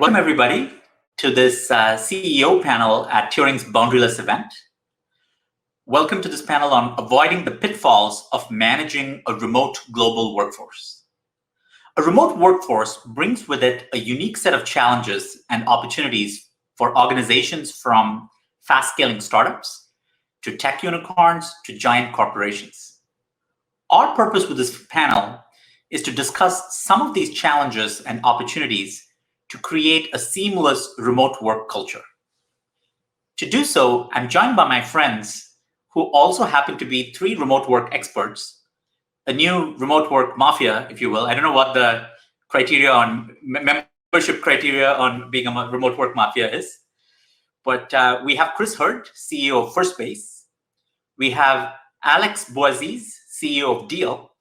Welcome, everybody, to this CEO panel at Turing's Boundaryless event. Welcome to this panel on avoiding the pitfalls of managing a remote global workforce. A remote workforce brings with it a unique set of challenges and opportunities for organizations from fast-scaling startups to tech unicorns to giant corporations. Our purpose with this panel is to discuss some of these challenges and opportunities to create a seamless remote work culture. To do so, I'm joined by my friends who also happen to be 3 remote work experts, a new remote work mafia, if you will. I don't know what the criteria on membership criteria on being a remote work mafia is, but we have Chris Hurd, CEO of Firstbase. We have Alex Boaziz, CEO of Deel,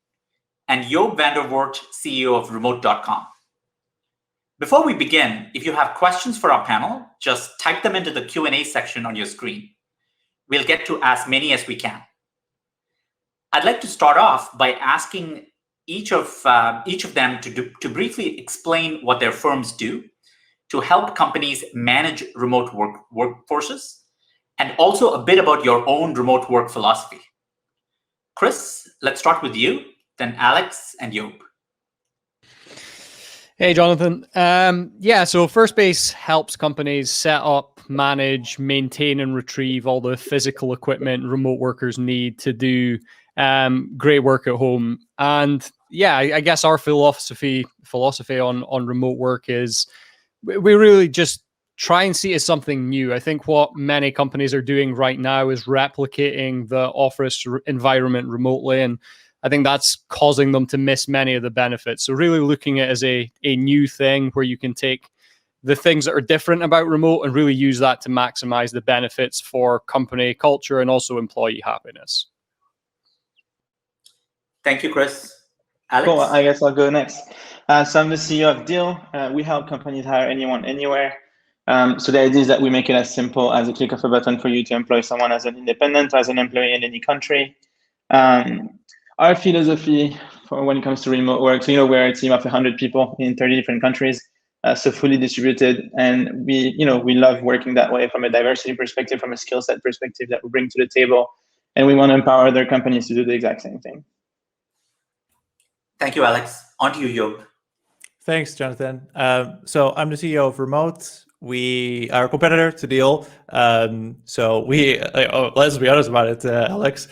and Joop van der Voort, CEO of Remote.com. Before we begin, if you have questions for our panel, just type them into the Q&A section on your screen. We'll get to as many as we can. I'd like to start off by asking each of them to briefly explain what their firms do to help companies manage remote workforces, and also a bit about your own remote work philosophy. Chris, let's start with you, then Alex and Joop. Hey, Jonathan. So Firstbase helps companies set up, manage, maintain, and retrieve all the physical equipment remote workers need to do great work at home. And I guess our philosophy on remote work is we really just try and see it as something new. I think what many companies are doing right now is replicating the office environment remotely, and I think that's causing them to miss many of the benefits. So really looking at it as a new thing where you can take the things that are different about remote and really use that to maximize the benefits for company culture and also employee happiness. Thank you, Chris. Alex? Cool, I guess I'll go next. So I'm the CEO of Deel. We help companies hire anyone, anywhere. So the idea is that we make it as simple as a click of a button for you to employ someone as an independent or as an employee in any country. Our philosophy for when it comes to remote work, so we're a team of 100 people in 30 different countries, so fully distributed, and we love working that way from a diversity perspective, from a skill set perspective that we bring to the table, and we want to empower other companies to do the exact same thing. Thank you, Alex. On to you, Joop. Thanks, Jonathan. So I'm the CEO of Remote. We are a competitor to Deel. So let's be honest about it, Alex.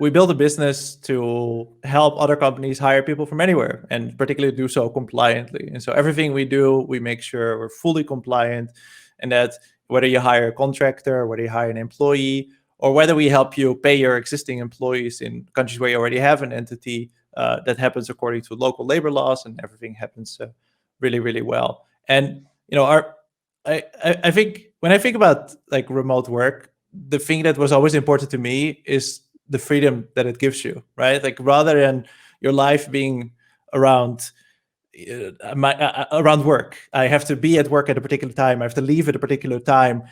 We build a business to help other companies hire people from anywhere, and particularly do so compliantly. And so everything we do, we make sure we're fully compliant, and that whether you hire a contractor, whether you hire an employee, or whether we help you pay your existing employees in countries where you already have an entity, that happens according to local labor laws, and everything happens really, really well. And I think when I think about like remote work, the thing that was always important to me is the freedom that it gives you, right? Like rather than your life being around work, I have to be at work at a particular time, I have to leave at a particular time.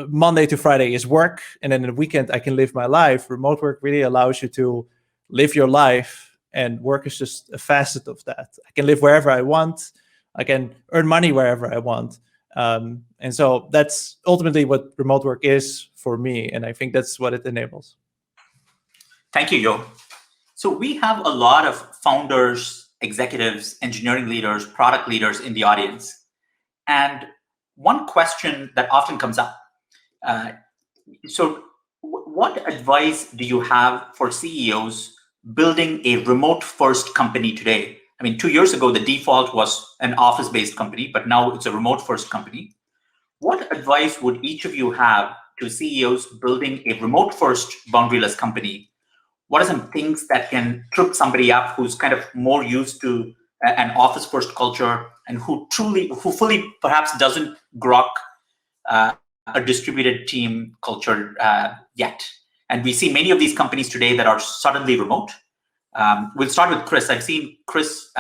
Monday to Friday is work, and then in the weekend I can live my life. Remote work really allows you to live your life, and work is just a facet of that. I can live wherever I want. I can earn money wherever I want. And so that's ultimately what remote work is for me, and I think that's what it enables. Thank you, Joop. So we have a lot of founders, executives, engineering leaders, product leaders in the audience. And one question that often comes up, what advice do you have for CEOs building a remote-first company today? I mean, 2 years ago, the default was an office-based company, but now it's a remote-first company. What advice would each of you have to CEOs building a remote-first boundaryless company? What are some things that can trip somebody up who's kind of more used to an office-first culture, and who fully perhaps doesn't grok a distributed team culture yet? And we see many of these companies today that are suddenly remote. We'll start with Chris. I've seen Chris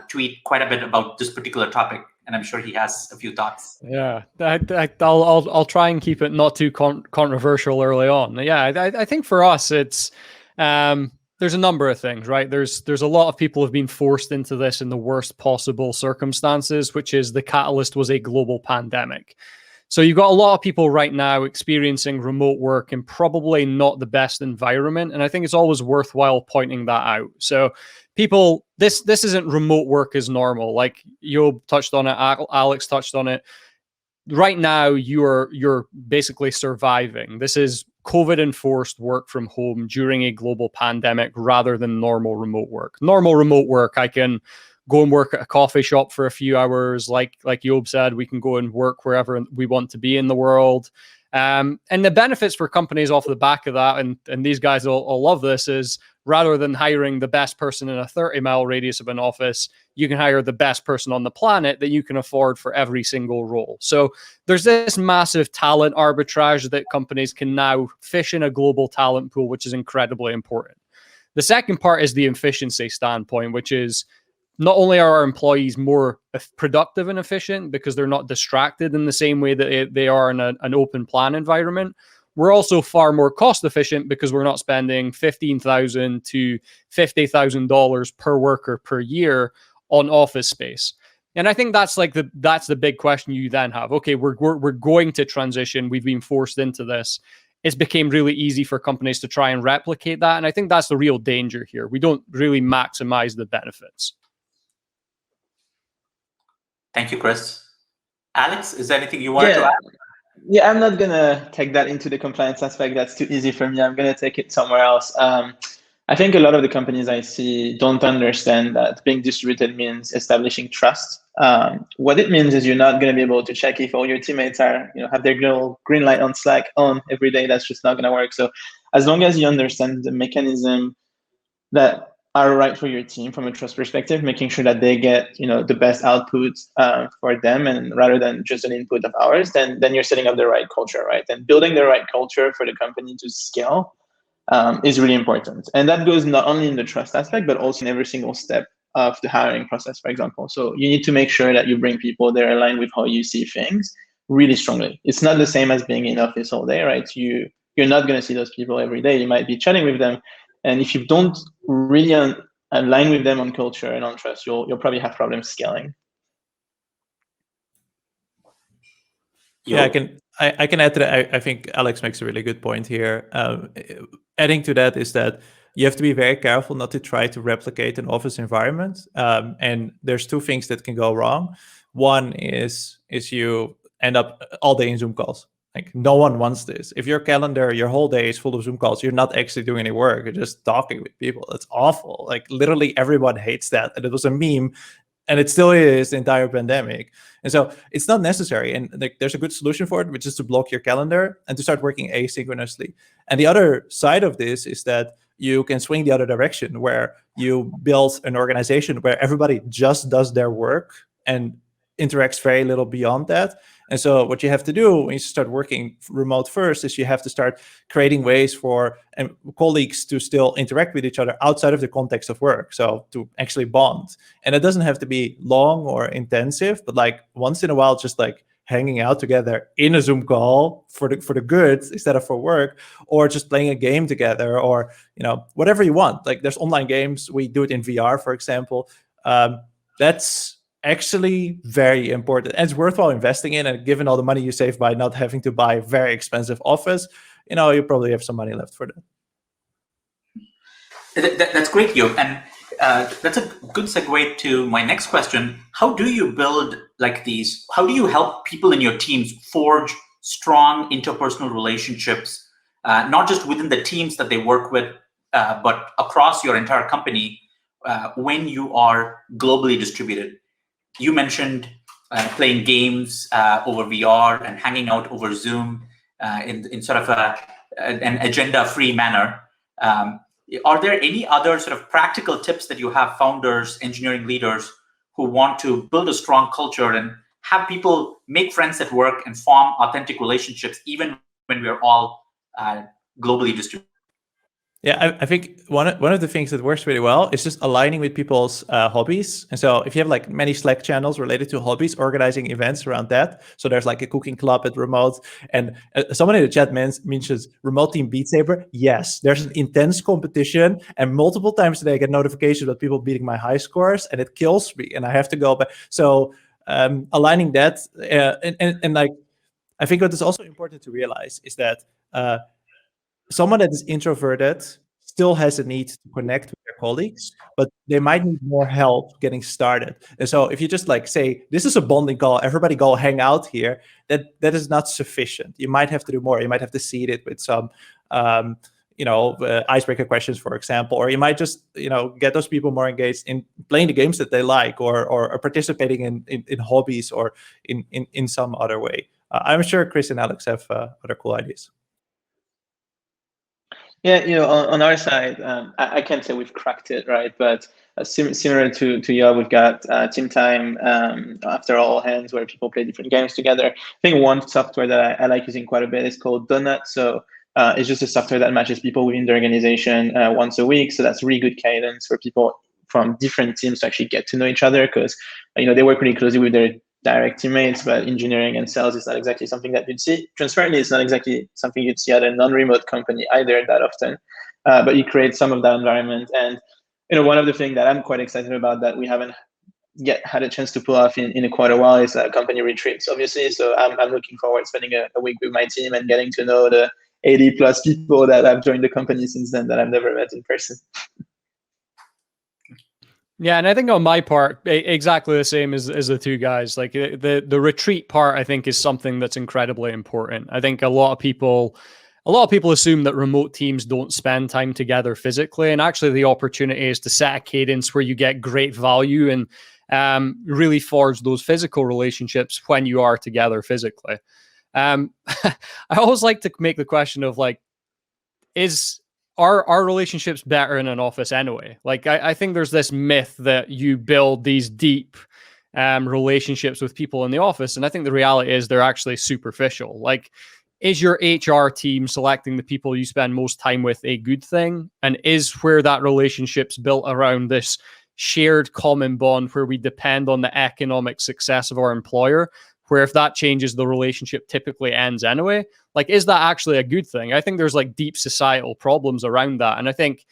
tweet quite a bit about this particular topic, and I'm sure he has a few thoughts. Yeah, I'll try and keep it not too controversial early on. Yeah, I think for us, it's there's a number of things, right? There's a lot of people have been forced into this in the worst possible circumstances, which is the catalyst was a global pandemic. So you've got a lot of people right now experiencing remote work in probably not the best environment. And I think it's always worthwhile pointing that out. So people, this isn't remote work as normal. Like Job touched on it, Alex touched on it. Right now, you're basically surviving. This is COVID enforced work from home during a global pandemic rather than normal remote work. Normal remote work, I can go and work at a coffee shop for a few hours. Like Job said, we can go and work wherever we want to be in the world. And the benefits for companies off the back of that, and these guys will love this, is rather than hiring the best person in a 30-mile radius of an office, you can hire the best person on the planet that you can afford for every single role. So there's this massive talent arbitrage that companies can now fish in a global talent pool, which is incredibly important. The second part is the efficiency standpoint, which is not only are our employees more productive and efficient because they're not distracted in the same way that they are in an open plan environment, we're also far more cost efficient because we're not spending $15,000 to $50,000 per worker per year on office space. And I think that's the big question you then have. Okay, we're going to transition. We've been forced into this. It's became really easy for companies to try and replicate that. And I think that's the real danger here. We don't really maximize the benefits. Thank you, Chris. Alex, is there anything you wanted to add? Yeah, I'm not going to take that into the compliance aspect. That's too easy for me. I'm going to take it somewhere else. I think a lot of the companies I see don't understand that being distributed means establishing trust. What it means is you're not going to be able to check if all your teammates are, have their little green light on Slack on every day. That's just not going to work. So as long as you understand the mechanism that are right for your team from a trust perspective, making sure that they get the best output for them, and rather than just an input of ours, then you're setting up the right culture, right? And building the right culture for the company to scale is really important. And that goes not only in the trust aspect, but also in every single step of the hiring process, for example. So you need to make sure that you bring people that are aligned with how you see things really strongly. It's not the same as being in office all day, right? You're not going to see those people every day. You might be chatting with them. And if you don't really align with them on culture and on trust, you'll probably have problems scaling. Yeah, I can add to that. I think Alex makes a really good point here. Adding to that is that you have to be very careful not to try to replicate an office environment. And there's two things that can go wrong. One is you end up all day in Zoom calls. Like, no one wants this. If your calendar, your whole day is full of Zoom calls, you're not actually doing any work. You're just talking with people. That's awful. Like, literally everyone hates that. And it was a meme, and it still is the entire pandemic. And so it's not necessary. And there's a good solution for it, which is to block your calendar and to start working asynchronously. And the other side of this is that you can swing the other direction, where you build an organization where everybody just does their work and interacts very little beyond that. And so what you have to do when you start working remote first is you have to start creating ways for colleagues to still interact with each other outside of the context of work. So to actually bond. And it doesn't have to be long or intensive, but like once in a while, just like hanging out together in a Zoom call for the good instead of for work, or just playing a game together, or whatever you want. Like, there's online games. We do it in VR, for example. That's actually very important, and it's worthwhile investing in. And given all the money you save by not having to buy a very expensive office, you probably have some money left for that. That's great, Job. And that's a good segue to my next question. How do you build like these? How do you help people in your teams forge strong interpersonal relationships, not just within the teams that they work with, but across your entire company when you are globally distributed? You mentioned playing games over VR and hanging out over Zoom in sort of an agenda-free manner. Are there any other sort of practical tips that you have founders, engineering leaders who want to build a strong culture and have people make friends at work and form authentic relationships, even when we're all globally distributed? Yeah, I think one of the things that works really well is just aligning with people's hobbies. And so if you have like many Slack channels related to hobbies, organizing events around that. So there's like a cooking club at Remote, and someone in the chat mentions Remote Team Beat Saber. Yes, there's an intense competition, and multiple times today I get notifications about people beating my high scores, and it kills me, and I have to go back. So aligning that, and like, I think what is also important to realize is that someone that is introverted still has a need to connect with their colleagues, but they might need more help getting started. And so if you just like say, this is a bonding call, everybody go hang out here, that is not sufficient. You might have to do more. You might have to seed it with some icebreaker questions, for example, or you might just get those people more engaged in playing the games that they like, or participating in hobbies, or in some other way. I'm sure Chris and Alex have other cool ideas. Yeah, on our side, I can't say we've cracked it, right? But similar to you, we've got team time after all hands where people play different games together. I think one software that I like using quite a bit is called Donut. So it's just a software that matches people within the organization once a week. So that's really good cadence for people from different teams to actually get to know each other, because they work really closely with their direct teammates, but engineering and sales is not exactly something that you'd see. Transparently, it's not exactly something you'd see at a non-remote company either that often, but you create some of that environment. And one of the things that I'm quite excited about that we haven't yet had a chance to pull off in quite a while is company retreats, obviously. So I'm looking forward to spending a week with my team and getting to know the 80 plus people that have joined the company since then that I've never met in person. Yeah, and I think on my part, exactly the same as the two guys. Like the retreat part, I think is something that's incredibly important. I think a lot of people assume that remote teams don't spend time together physically, and actually the opportunity is to set a cadence where you get great value and really forge those physical relationships when you are together physically. I always like to make the question of like, are relationships better in an office anyway? Like, I think there's this myth that you build these deep relationships with people in the office, and I think the reality is they're actually superficial. Like, is your HR team selecting the people you spend most time with a good thing? And is where that relationship's built around this shared common bond where we depend on the economic success of our employer, where if that changes, the relationship typically ends anyway? Like, is that actually a good thing? I think there's like deep societal problems around that. And I think,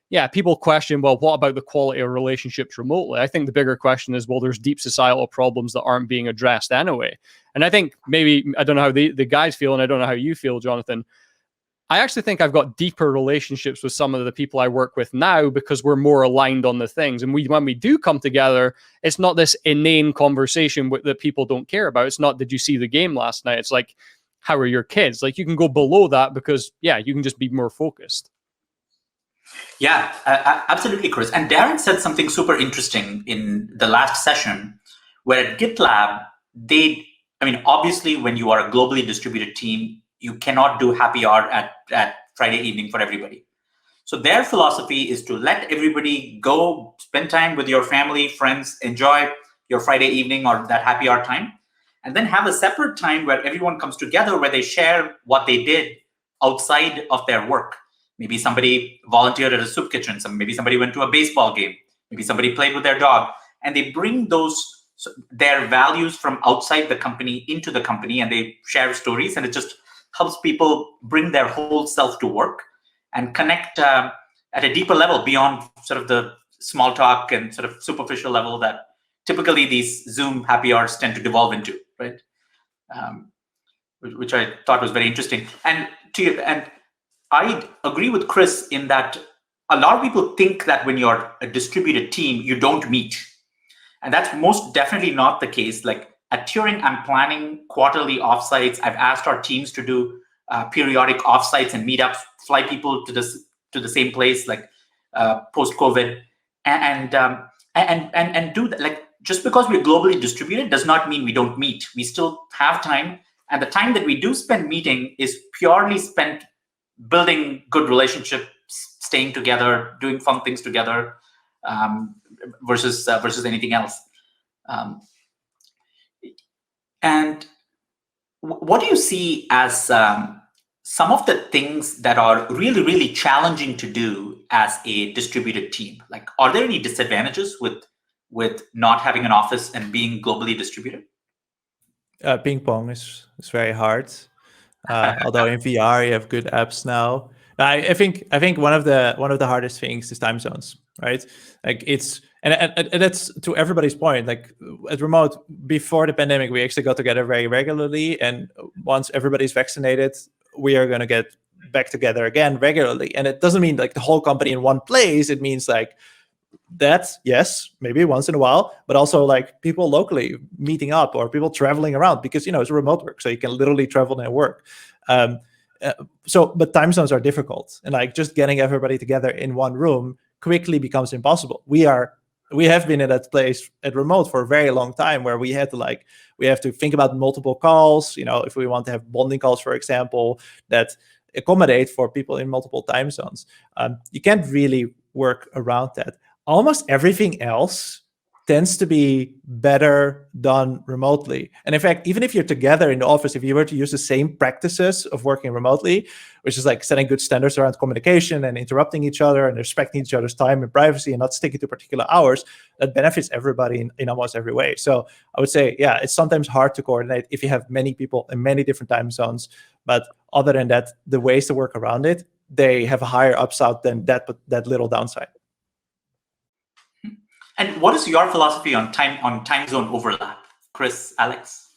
yeah, people question, well, what about the quality of relationships remotely? I think the bigger question is, well, there's deep societal problems that aren't being addressed anyway. And I think maybe, I don't know how the guys feel, and I don't know how you feel, Jonathan. I actually think I've got deeper relationships with some of the people I work with now because we're more aligned on the things. And when we do come together, it's not this inane conversation that people don't care about. It's not, did you see the game last night? It's like, how are your kids? Like, you can go below that because, yeah, you can just be more focused. Yeah, absolutely, Chris. And Darren said something super interesting in the last session, where at GitLab, obviously, when you are a globally distributed team, you cannot do happy hour at Friday evening for everybody. So their philosophy is to let everybody go spend time with your family, friends, enjoy your Friday evening or that happy hour time, and then have a separate time where everyone comes together, where they share what they did outside of their work. Maybe somebody volunteered at a soup kitchen, maybe somebody went to a baseball game, maybe somebody played with their dog, and they bring their values from outside the company into the company, and they share stories, and it just helps people bring their whole self to work and connect at a deeper level beyond sort of the small talk and sort of superficial level that typically these Zoom happy hours tend to devolve into, right? Which I thought was very interesting. And I agree with Chris in that a lot of people think that when you're a distributed team, you don't meet. And that's most definitely not the case. Like at Turing, I'm planning quarterly offsites. I've asked our teams to do periodic offsites and meetups, fly people to the same place, like post-COVID, and do that. Like, just because we're globally distributed does not mean we don't meet. We still have time, and the time that we do spend meeting is purely spent building good relationships, staying together, doing fun things together, versus anything else. And what do you see as some of the things that are really, really challenging to do as a distributed team? Like, are there any disadvantages with not having an office and being globally distributed? Ping pong is very hard. Although in VR you have good apps now. I think one of the hardest things is time zones, right? Like it's and that's to everybody's point. Like at Remote, before the pandemic, we actually got together very regularly, and once everybody's vaccinated, we are going to get back together again regularly. And it doesn't mean like the whole company in one place. It means like that, yes, maybe once in a while, but also like people locally meeting up or people traveling around, because it's remote work, so you can literally travel and work. But time zones are difficult, and like just getting everybody together in one room quickly becomes impossible. We have been in that place at Remote for a very long time, where we have to think about multiple calls. If we want to have bonding calls, for example, that accommodate for people in multiple time zones, you can't really work around that. Almost everything else tends to be better done remotely. And in fact, even if you're together in the office, if you were to use the same practices of working remotely, which is like setting good standards around communication and interrupting each other and respecting each other's time and privacy and not sticking to particular hours, that benefits everybody in almost every way. So I would say, yeah, it's sometimes hard to coordinate if you have many people in many different time zones. But other than that, the ways to work around it, they have a higher upside than that little downside. And what is your philosophy on time zone overlap, Chris, Alex?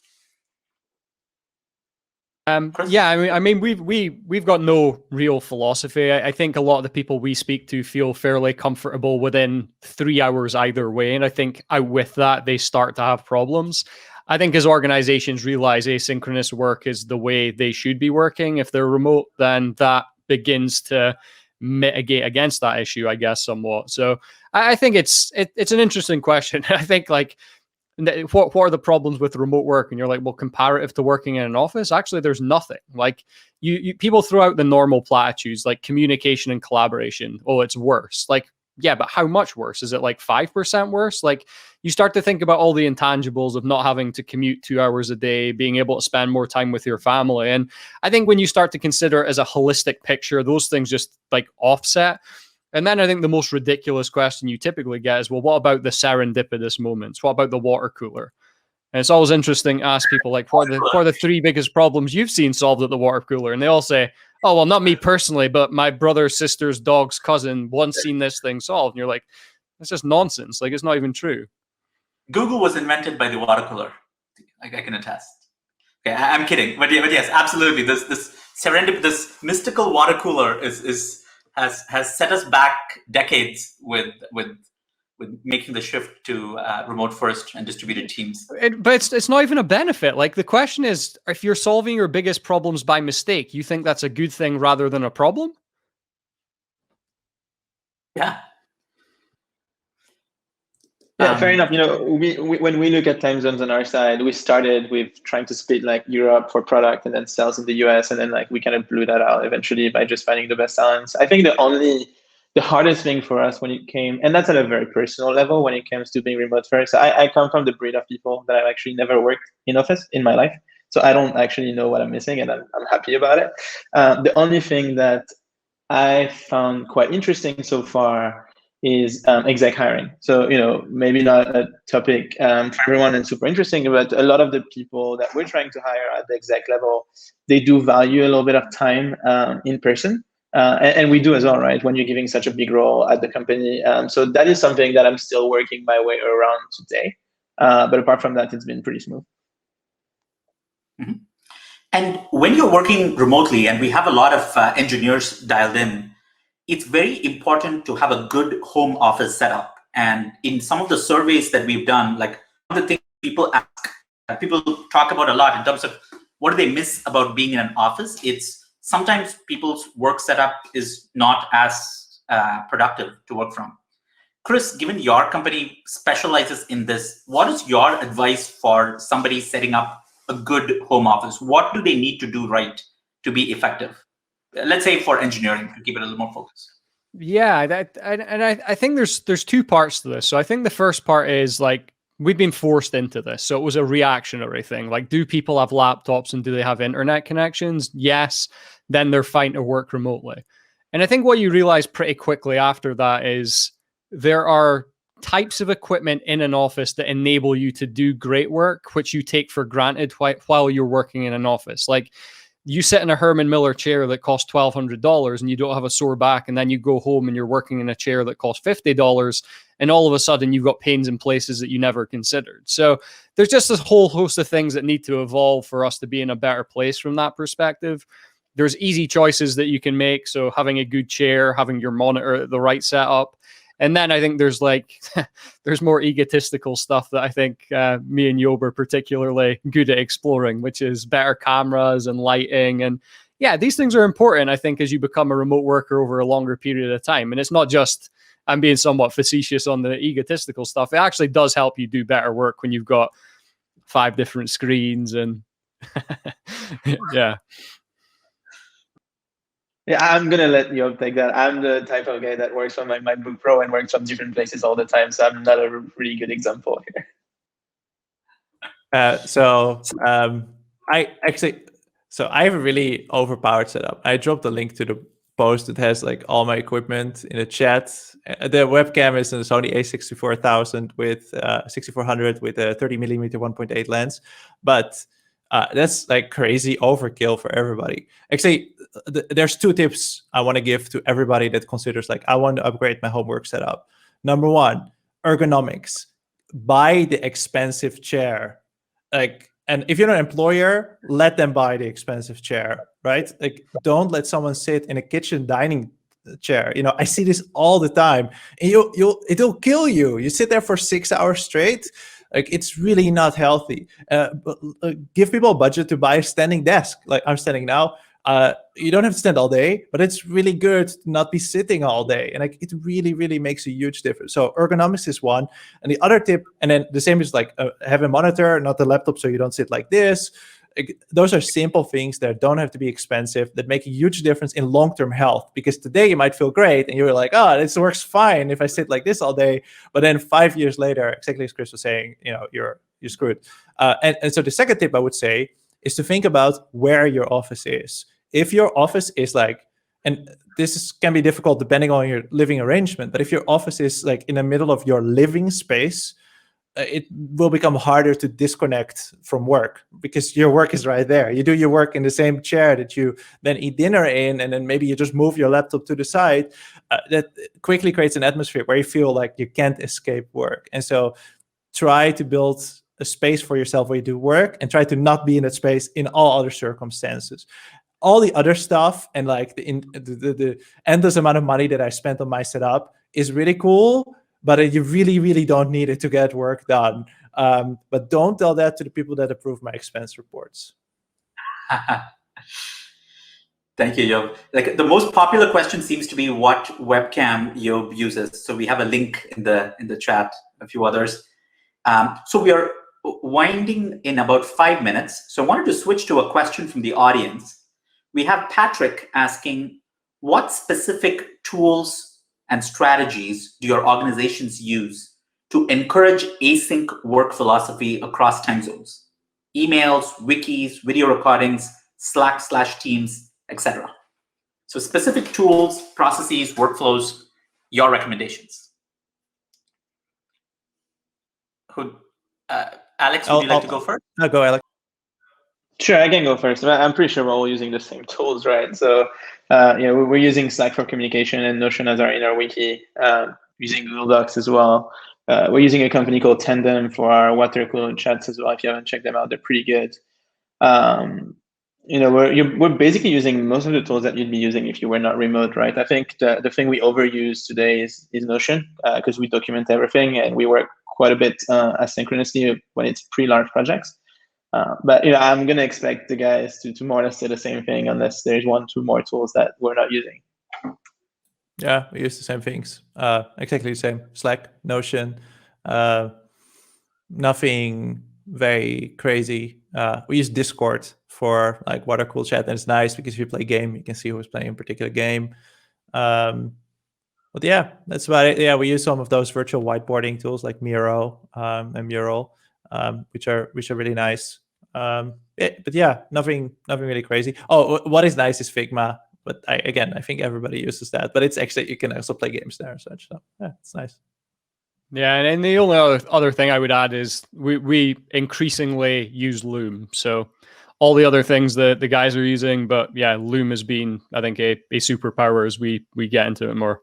Chris? Yeah, I mean, we've got no real philosophy. I think a lot of the people we speak to feel fairly comfortable within 3 hours either way, and I think with that they start to have problems. I think as organizations realize asynchronous work is the way they should be working, if they're remote, then that begins to mitigate against that issue, I guess, somewhat. So I think it's an interesting question. I think like, what are the problems with remote work? And you're like, well, comparative to working in an office, actually, there's nothing. Like you people throw out the normal platitudes like communication and collaboration. Oh, it's worse. Like, yeah, but how much worse? Is it like 5% worse? Like you start to think about all the intangibles of not having to commute 2 hours a day, being able to spend more time with your family. And I think when you start to consider it as a holistic picture, those things just like offset. And then I think the most ridiculous question you typically get is, well, what about the serendipitous moments? What about the water cooler? And it's always interesting to ask people like, what are the three biggest problems you've seen solved at the water cooler? And they all say, oh, well, not me personally, but my brother, sister's dog's cousin once seen this thing solved. And you're like, that's just nonsense. Like, it's not even true. Google was invented by the water cooler. I can attest. Okay, I'm kidding, but yes, absolutely. This serendipity, this mystical water cooler has set us back decades with making the shift to remote first and distributed teams. But it's not even a benefit. Like the question is, if you're solving your biggest problems by mistake, you think that's a good thing rather than a problem? Yeah. Yeah, fair enough. We when we look at time zones on our side, we started with trying to split like Europe for product and then sales in the US, and then like we kind of blew that out eventually by just finding the best balance. I think the hardest thing for us when it came, and that's at a very personal level, when it comes to being remote first. I come from the breed of people that I've actually never worked in office in my life, so I don't actually know what I'm missing, and I'm happy about it. The only thing that I found quite interesting so far is exec hiring. So, maybe not a topic for everyone and super interesting, but a lot of the people that we're trying to hire at the exec level, they do value a little bit of time in person. And we do as well, right? When you're giving such a big role at the company. So that is something that I'm still working my way around today. But apart from that, it's been pretty smooth. Mm-hmm. And when you're working remotely, and we have a lot of engineers dialed in, it's very important to have a good home office setup. And in some of the surveys that we've done, like one of the things people ask, people talk about a lot in terms of what do they miss about being in an office, it's sometimes people's work setup is not as productive to work from. Chris, given your company specializes in this, what is your advice for somebody setting up a good home office? What do they need to do right to be effective? Let's say for engineering, to keep it a little more focused. Yeah, I think there's two parts to this. So I think the first part is like, we've been forced into this. So it was a reactionary thing. Like, do people have laptops and do they have internet connections? Yes. then they're fine to work remotely. And I think what you realize pretty quickly after that is there are types of equipment in an office that enable you to do great work, which you take for granted while you're working in an office. Like, you sit in a Herman Miller chair that costs $1,200 and you don't have a sore back, and then you go home and you're working in a chair that costs $50, and all of a sudden you've got pains in places that you never considered. So there's just this whole host of things that need to evolve for us to be in a better place from that perspective. There's easy choices that you can make. So having a good chair, having your monitor at the right setup. And then I think there's there's more egotistical stuff that I think me and Job are particularly good at exploring, which is better cameras and lighting. And yeah, these things are important, I think, as you become a remote worker over a longer period of time. And it's not just, I'm being somewhat facetious on the egotistical stuff. It actually does help you do better work when you've got 5 different screens and yeah. Yeah, I'm gonna let you take that. I'm the type of guy that works on my MacBook Pro and works from different places all the time, so I'm not a really good example here. I have a really overpowered setup. I dropped a link to the post that has like all my equipment in the chat. The webcam is a Sony a64,000 with 6400 with a 30mm 1.8 lens, but that's like crazy overkill for everybody. Actually, there's 2 tips I want to give to everybody that considers like, I want to upgrade my homework setup. Number 1, ergonomics. Buy the expensive chair. And if you're an employer, let them buy the expensive chair, right? Like, don't let someone sit in a kitchen dining chair. You know, I see this all the time, and it'll kill you. You sit there for 6 hours straight. Like, it's really not healthy. Give people a budget to buy a standing desk. Like I'm standing now. You don't have to stand all day, but it's really good to not be sitting all day. And like, it really, really makes a huge difference. So ergonomics is one. And the other tip, and then the same is like have a monitor, not a laptop, so you don't sit like this. Those are simple things that don't have to be expensive, that make a huge difference in long-term health. Because today you might feel great and you're like, oh, this works fine if I sit like this all day. But then 5 years later, exactly as Chris was saying, you know, you're screwed. And so the second tip I would say is to think about where your office is. If your office is like, and can be difficult depending on your living arrangement, but if your office is like in the middle of your living space, it will become harder to disconnect from work because your work is right there. You do your work in the same chair that you then eat dinner in, and then maybe you just move your laptop to the side. That quickly creates an atmosphere where you feel like you can't escape work. And so try to build a space for yourself where you do work, and try to not be in that space in all other circumstances. All the other stuff and like the endless amount of money that I spent on my setup is really cool, but you really, really don't need it to get work done. But don't tell that to the people that approve my expense reports. Thank you, Job. Like, the most popular question seems to be what webcam Job uses. So we have a link in the chat, a few others. So we are winding in about 5 minutes. So I wanted to switch to a question from the audience. We have Patrick asking, what specific tools and strategies do your organizations use to encourage async work philosophy across time zones? Emails, wikis, video recordings, Slack/Teams, etc. So specific tools, processes, workflows, your recommendations. Alex, would you like to go first? No, go, Alex. Sure, I can go first. I'm pretty sure we're all using the same tools, right? So, we're using Slack for communication and Notion as our inner wiki, using Google Docs as well. We're using a company called Tandem for our water cooler chats as well. If you haven't checked them out, they're pretty good. We're basically using most of the tools that you'd be using if you were not remote, right? I think the thing we overuse today is Notion, because we document everything and we work quite a bit asynchronously when it's pre-large projects. But I'm gonna expect the guys to more or less say the same thing, unless there's 1-2 more tools that we're not using. Yeah, we use the same things. Exactly the same. Slack, Notion, nothing very crazy. We use Discord for like water cool chat, and it's nice because if you play a game, you can see who's playing a particular game. But yeah, that's about it. Yeah, we use some of those virtual whiteboarding tools like Miro and Mural, which are really nice. But yeah, nothing really crazy. Oh, what is nice is Figma, but I think everybody uses that. But it's actually, you can also play games there and such. So yeah, it's nice. Yeah, and the only other thing I would add is we increasingly use Loom. So all the other things that the guys are using, but yeah, Loom has been, I think, a superpower as we get into it more.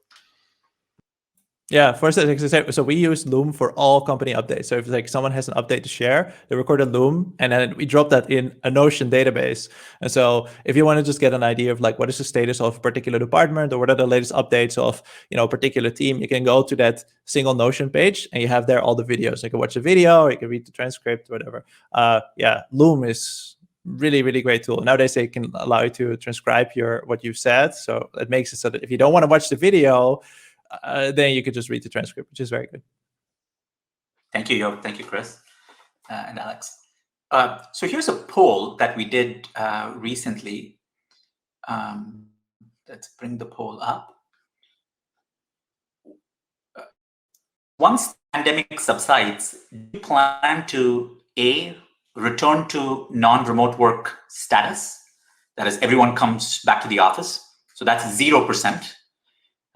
Yeah, first, so we use Loom for all company updates. So if like someone has an update to share, they record a Loom and then we drop that in a Notion database. And so if you want to just get an idea of like what is the status of a particular department or what are the latest updates of, you know, a particular team, you can go to that single Notion page and you have there all the videos. You can watch the video or you can read the transcript, whatever. Yeah, Loom is really great tool. Nowadays they can allow you to transcribe what you've said. So it makes it so that if you don't want to watch the video, then you could just read the transcript, which is very good. Thank you, Joop. Thank you, Chris and Alex. So here's a poll that we did recently. Let's bring the poll up. Once the pandemic subsides, do you plan to A, return to non-remote work status? That is, everyone comes back to the office. So that's 0%.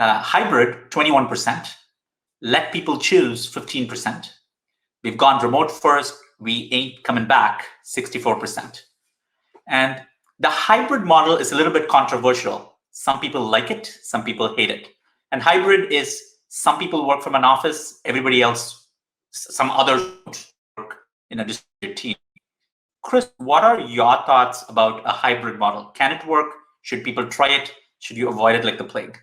Hybrid, 21%. Let people choose, 15%. We've gone remote first. We ain't coming back, 64%. And the hybrid model is a little bit controversial. Some people like it, some people hate it. And hybrid is some people work from an office, everybody else, some others work in a distributed team. Chris, what are your thoughts about a hybrid model? Can it work? Should people try it? Should you avoid it like the plague?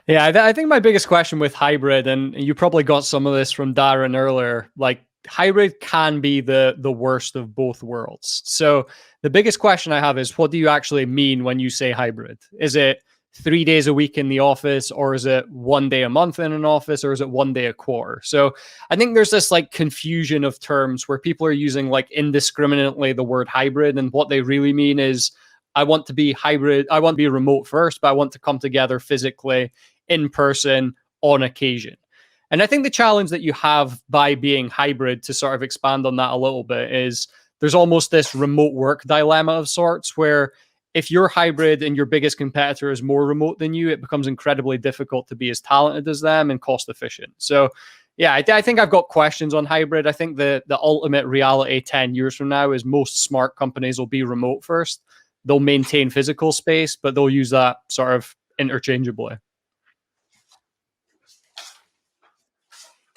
Yeah, I think my biggest question with hybrid, and you probably got some of this from Darren earlier, like hybrid can be the worst of both worlds. So the biggest question I have is, what do you actually mean when you say hybrid? Is it 3 days a week in the office, or is it 1 day a month in an office, or is it 1 day a quarter? So I think there's this like confusion of terms where people are using like indiscriminately the word hybrid, and what they really mean is, I want to be hybrid. I want to be remote first, but I want to come together physically in person on occasion. And I think the challenge that you have by being hybrid, to sort of expand on that a little bit, is there's almost this remote work dilemma of sorts where if you're hybrid and your biggest competitor is more remote than you, it becomes incredibly difficult to be as talented as them and cost efficient. So yeah, I think I've got questions on hybrid. I think the ultimate reality 10 years from now is most smart companies will be remote first. They'll maintain physical space, but they'll use that sort of interchangeably.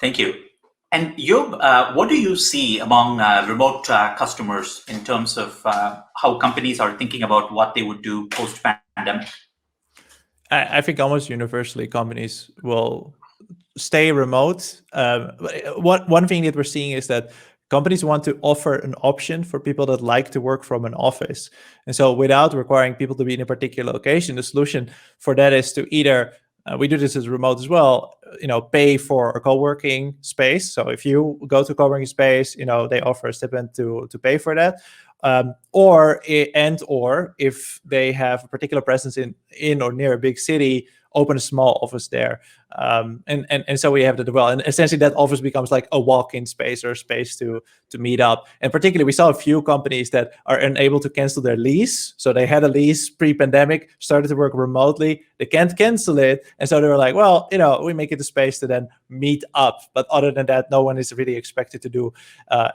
Thank you. And Joop, what do you see among remote customers in terms of how companies are thinking about what they would do post-pandemic? I think almost universally companies will stay remote. One thing that we're seeing is that companies want to offer an option for people that like to work from an office. And so without requiring people to be in a particular location, the solution for that is to either, we do this as remote as well, pay for a co-working space. So if you go to a co-working space, they offer a stipend to pay for that. Or if they have a particular presence in or near a big city, open a small office there. And so we have that as well. And essentially that office becomes like a walk-in space or a space to meet up. And particularly we saw a few companies that are unable to cancel their lease. So they had a lease pre-pandemic, started to work remotely. They can't cancel it. And so they were like, well, we make it a space to then meet up. But other than that, no one is really expected to do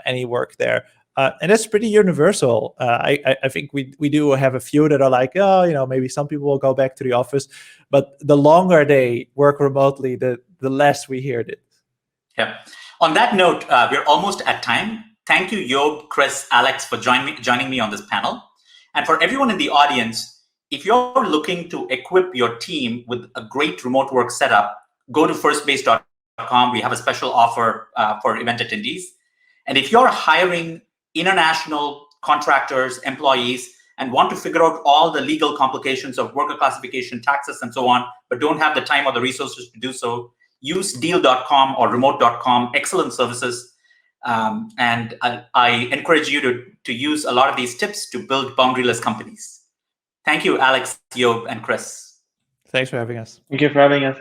any work there. And that's pretty universal. I think we do have a few that are like, maybe some people will go back to the office, but the longer they work remotely, the less we hear it. Yeah. On that note, we're almost at time. Thank you, Joop, Chris, Alex, for joining me on this panel. And for everyone in the audience, if you're looking to equip your team with a great remote work setup, go to firstbase.com. We have a special offer for event attendees. And if you're hiring international contractors, employees, and want to figure out all the legal complications of worker classification, taxes, and so on, but don't have the time or the resources to do so, use deal.com or remote.com. Excellent services. And I encourage you to use a lot of these tips to build boundaryless companies. Thank you, Alex, Joop, and Chris. Thanks for having us. Thank you for having us.